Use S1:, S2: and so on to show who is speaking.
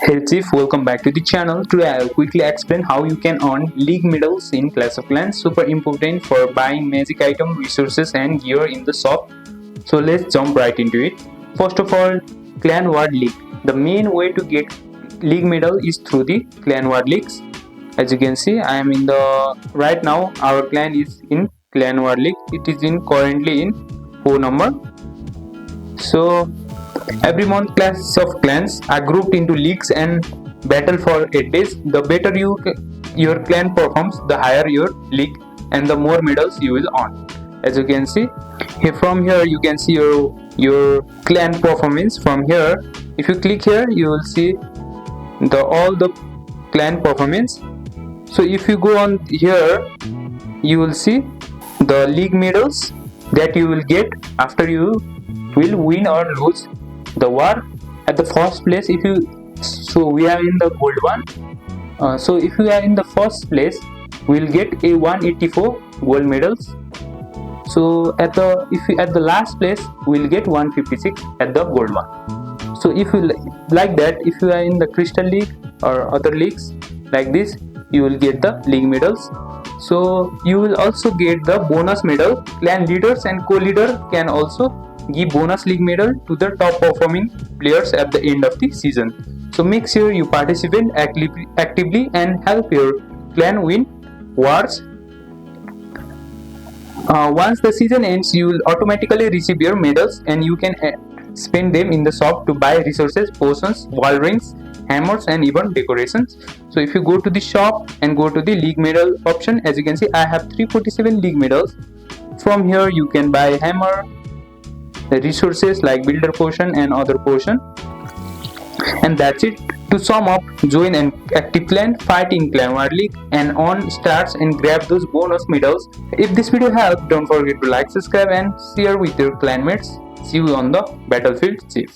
S1: Hey Chief, welcome back to the channel. Today I'll quickly explain how you can earn league medals in Clash of Clans. Super important for buying magic item, resources and gear in the shop. So let's jump right into it. First of all, Clan War League. The main way to get league medal is through the Clan War Leagues. As you can see, I am in the right now our clan is in Clan War League. It is currently in 4 number. So every month Clash of Clans are grouped into leagues and battle for 8 days. The better your clan performs, the higher your league and the more medals you will earn. As you can see, from here you can see your clan performance. From here, if you click here, you will see all the clan performance. So if you go on here, you will see the league medals that you will get after you will win or lose the war. At the first place, we are in the gold one. So if you are in the first place, we will get a 184 gold medals. So at the last place, we will get 156 at the gold one. So if you like that, if you are in the crystal league or other leagues like this, you will get the league medals. So you will also get the bonus medal. Clan leaders and co-leader can also give bonus league medal to the top performing players at the end of the season. So make sure you participate actively and help your clan win wars. Once the season ends, you will automatically receive your medals and you can spend them in the shop to buy resources, potions, wall rings, hammers and even decorations. So if you go to the shop and go to the league medal option, as you can see, I have 347 league medals. From here you can buy hammer, the resources like builder potion and other potion, and that's it. To sum up, join an active clan, fight in Clan War League and earn stars and grab those bonus medals. If this video helped, don't forget to like, subscribe and share with your clanmates. See you on the battlefield, Chief.